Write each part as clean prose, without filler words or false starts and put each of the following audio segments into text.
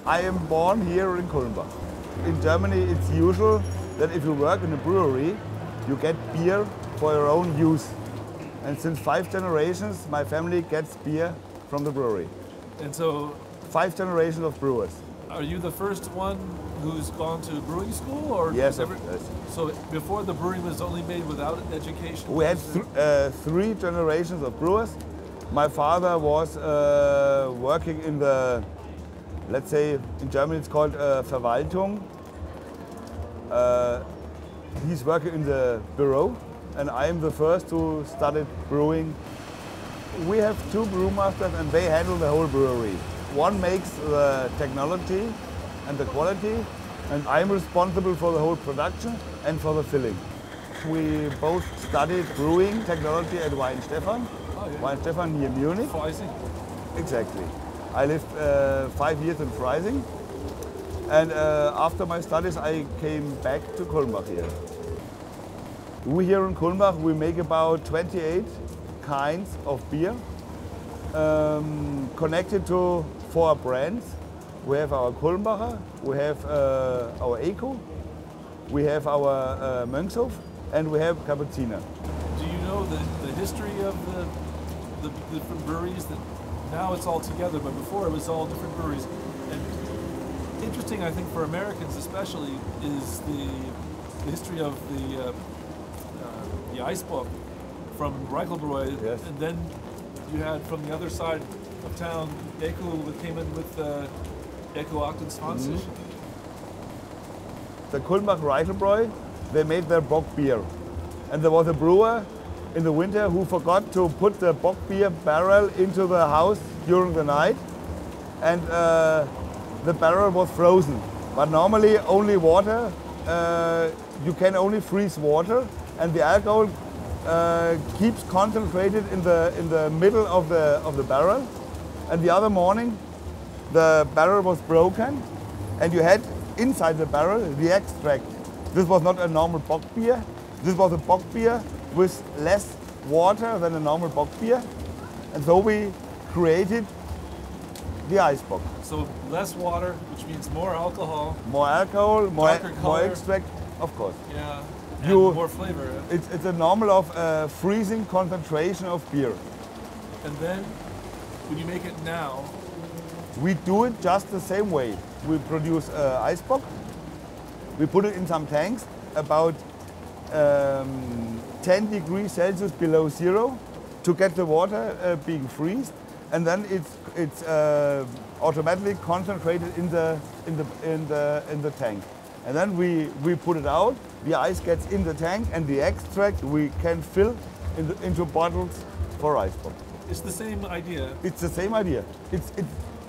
I am born here in Kulmbach. In Germany, it's usual that if you work in a brewery, you get beer for your own use. And since 5 generations, my family gets beer from the brewery. And so, 5 generations of brewers. are you the first one who's gone to brewing school, or Yes, yes? yes. So before the brewing was only made without education. We had 3 generations of brewers. My father was working in the, let's say, in Germany it's called Verwaltung. He's working in the bureau, and I am the first who started brewing. We have 2 brewmasters, and they handle the whole brewery. One makes the technology and the quality, and I'm responsible for the whole production and for the filling. We both studied brewing technology at Stefan. Oh, yeah. Stefan near Munich. Freising. Exactly. I lived 5 years in Freising, and after my studies I came back to Kulmbach here. We here in Kulmbach, we make about 28 kinds of beer, connected to 4 brands. We have our Kulmbacher, we have our Eco, we have our Mönchshof, and we have Kapuziner. Do you know the history of the different breweries? That now it's all together, but before it was all different breweries. And interesting, I think, for Americans especially, is the history of the Eisbock from Reinheitsgebot, Yes. and then you had from the other side of town, Eco that came in with Eco 28. The Kulmbacher Reinheitsgebot, they made their bock beer. And there was a brewer in the winter who forgot to put the bock beer barrel into the house during the night. And the barrel was frozen. But normally only water, you can only freeze water, and the alcohol keeps concentrated in the middle of the barrel. And the other morning, the barrel was broken, and you had inside the barrel the extract. This was not a normal bock beer. This was a bock beer with less water than a normal bock beer, and so we created the Eisbock. So less water, which means more alcohol. More alcohol, more color. extract, of course. Yeah, and more flavor. It's a normal of freezing concentration of beer. And then, when you make it now, we do it just the same way. We produce Eisbock. We put it in some tanks about 10 degrees Celsius below 0 to get the water being freezed, and then it's automatically concentrated in the tank. And then we put it out. The ice gets in the tank, and the extract we can fill into bottles for Eisbock. It's the same idea. It's the same idea.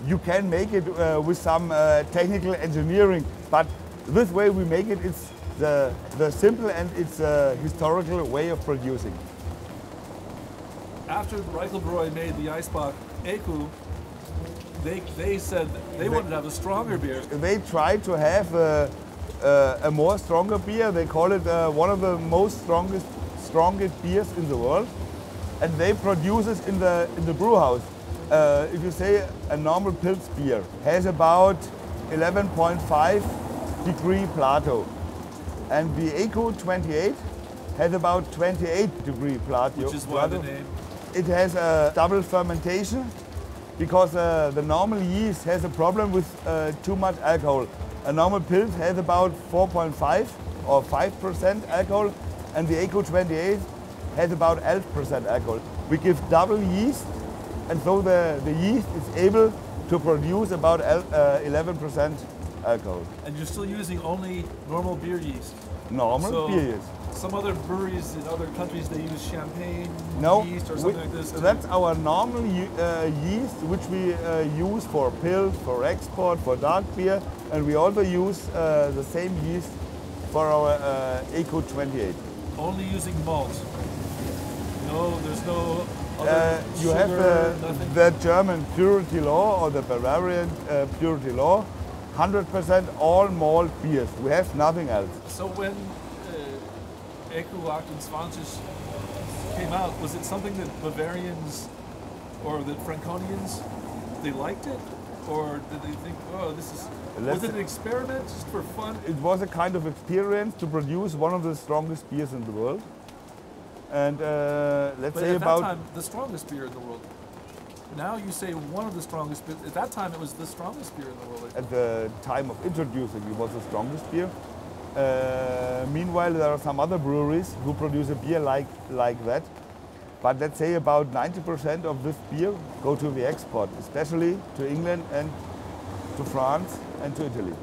You can make it with some technical engineering, but this way we make it. It's the simple and it's a historical way of producing. After Reinheitsgebot made the Eisbock Eco, they said they wanted to have a stronger beer. They tried to have a more stronger beer. They call it one of the most strongest beers in the world, and they produce it in the brew house. If you say a normal Pils beer has about 11.5 degree Plato, and the Eco 28 has about 28 degree Plato. Which is why the name. It has a double fermentation because the normal yeast has a problem with too much alcohol. A normal Pils has about 4.5 or 5% alcohol, and the Eco 28 has about 11% alcohol. We give double yeast, and so the yeast is able to produce about 11% alcohol. And you're still using only normal beer yeast? Normal beer yeast. Some other breweries in other countries, they use champagne yeast or something like this. That's our normal yeast, which we use for Pils, for export, for dark beer, and we also use the same yeast for our Eco 28. Only using malt? No, there's no other you sugar, have the German Purity Law or the Bavarian Purity Law. 100% all malt beers. We have nothing else. So when Eco 28 came out, was it something that Bavarians or that Franconians, they liked it? or did they think, oh, this is? Was it an experiment just for fun? It was a kind of experience to produce one of the strongest beers in the world. And let's say at about that time, the strongest beer in the world. Now you say one of the strongest, but at that time it was the strongest beer in the world. at the time of introducing, it was the strongest beer. Meanwhile, there are some other breweries who produce a beer like that. But let's say about 90% of this beer go to the export, especially to England and to France and to Italy.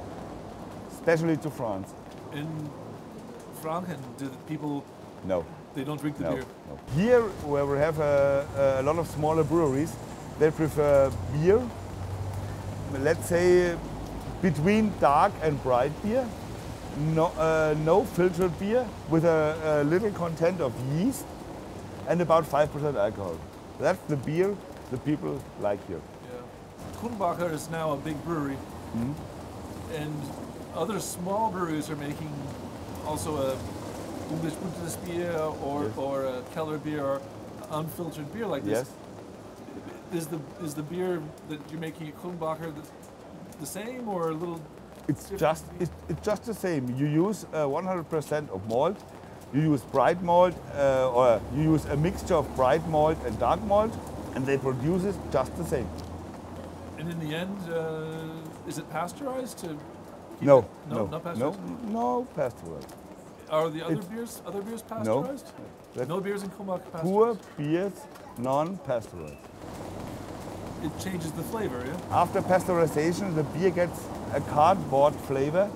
Especially to France. In Franken, do people? No. They don't drink the beer. No. Here, where we have a lot of smaller breweries, they prefer beer. Let's say between dark and bright beer. No filtered beer with a little content of yeast and about 5% alcohol. That's the beer the people like here. Yeah. Kulmbacher is now a big brewery, and other small breweries are making also a English beer or a Keller beer or unfiltered beer like this. Yes. Is the beer that you're making at Kulmbacher the same or a little? It's just the same. You use 100% of malt. You use bright malt, or you use a mixture of bright malt and dark malt, and they produce it just the same. And in the end, is it pasteurized to? No, not pasteurized. No pasteurized. Are the other beers pasteurized? No beers in Kulmbacher pasteurized. Pure beers, non-pasteurized. It changes the flavor, yeah. After pasteurization, the beer gets a cardboard flavor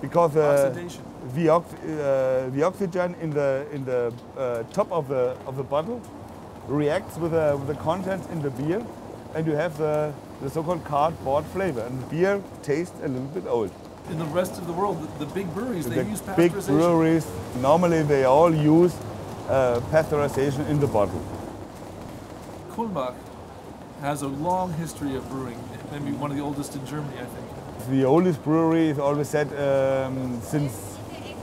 because Oxidation. the oxygen in the top of the bottle reacts with the contents in the beer, and you have the so-called cardboard flavor, and the beer tastes a little bit old. In the rest of the world, the big breweries, they use pasteurization. Big breweries, normally they all use pasteurization in the bottle. Kulmbach has a long history of brewing, maybe one of the oldest in Germany, I think. The oldest brewery is always said since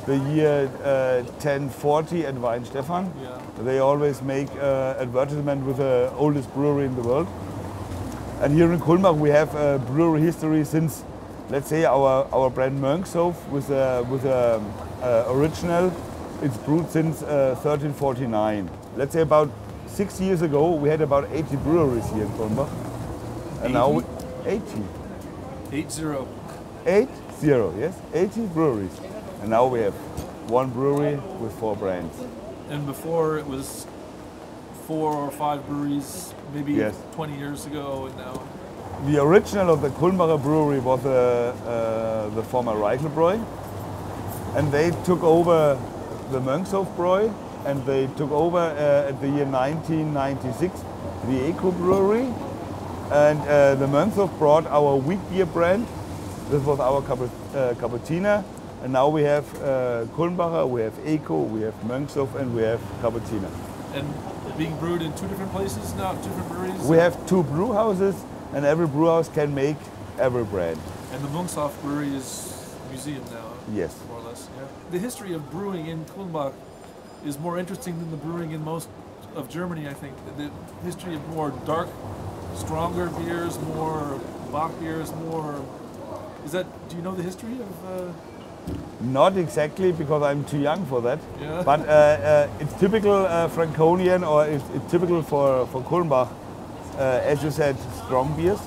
the year 1040 at Stefan. Yeah. They always make advertisement with the oldest brewery in the world. And here in Kulmbach we have brewery history since, let's say, our brand Mönchshof with original. It's brewed since 1349. Let's say about 6 years ago we had about 80 breweries here in Kulmbach. And 80? now 80. 80. 80, yes, 80 breweries. And now we have one brewery with 4 brands. And before it was 4 or 5 breweries, maybe Yes. 20 years ago, and now. The original of the Kulmbacher brewery was the former Reinheitsgebot, and they took over the Mönchshof brewery, and they took over at the year 1996 the Eco brewery, and the Mönchshof brought our wheat beer brand. This was our Kapuziner, and now we have Kulmbacher, we have Eco, we have Mönchshof, and we have Kapuziner. And being brewed in 2 different places now, 2 different breweries? We have 2 brew houses, and every brew house can make every brand. And the Mönchshof brewery is a museum now? Yes. More or less, yeah. The history of brewing in Kulmbach is more interesting than the brewing in most of Germany, I think. The history of more dark, stronger beers, more Bach beers, more... do you know the history of... Not exactly, because I'm too young for that. Yeah. But it's typical Franconian, or it's typical for Kulmbach, as you said, strong beers,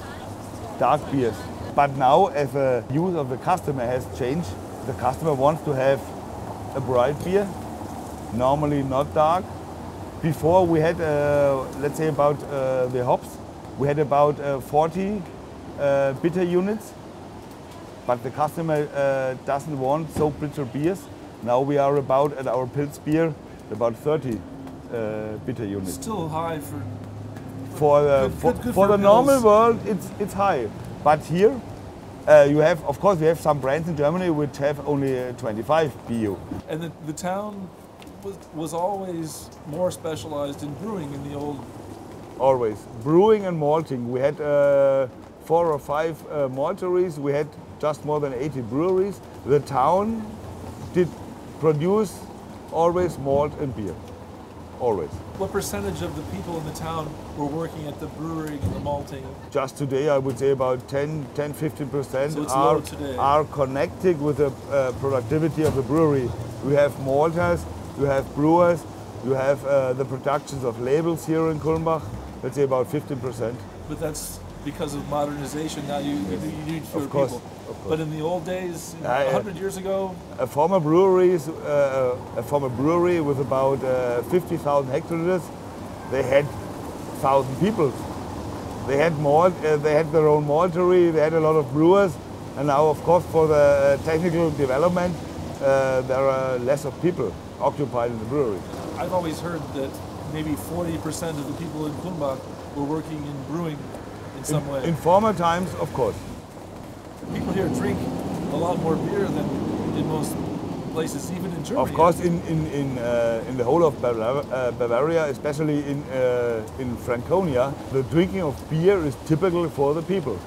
dark beers. But now, as the use of the customer has changed, the customer wants to have a bright beer, normally not dark. Before we had, let's say about the hops, we had about 40 bitter units. But the customer doesn't want so bitter beers. Now we are about, at our Pils beer, about 30 bitter units. Still high For the normal world, it's high. But here, you have, of course, we have some brands in Germany which have only 25 BU. And the town was always more specialized in brewing in the old... Always. Brewing and malting. We had 4 or 5 malteries. We had just more than 80 breweries. The town did produce always malt and beer. always. What percentage of the people in the town were working at the brewery and the malting? Just today, I would say about 10-15% So it's low today. are connected with the productivity of the brewery. We have malters, you have brewers, you have the productions of labels here in Kulmbach. Let's say about 15%. But that's because of modernization. Now you need fewer Of course, people. of course. But in the old days, 100 years ago, A former brewery with about 50,000 hectoliters, they had 1,000 people. They had malt, they had their own maltery, they had a lot of brewers, and now, of course, for the technical development, there are less of people occupied in the brewery. I've always heard that maybe 40% of the people in Kulmbach were working in brewing in some way. In former times, of course. People here drink a lot more beer than in most places, even in Germany. Of course, in the whole of Bavaria, especially in Franconia, the drinking of beer is typical for the people.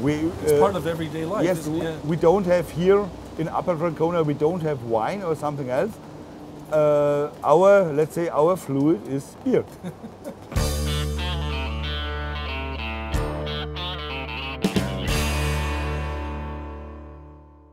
It's part of everyday life. Yes, isn't it? we don't have here in Upper Franconia. We don't have wine or something else. Let's say our fluid is beer.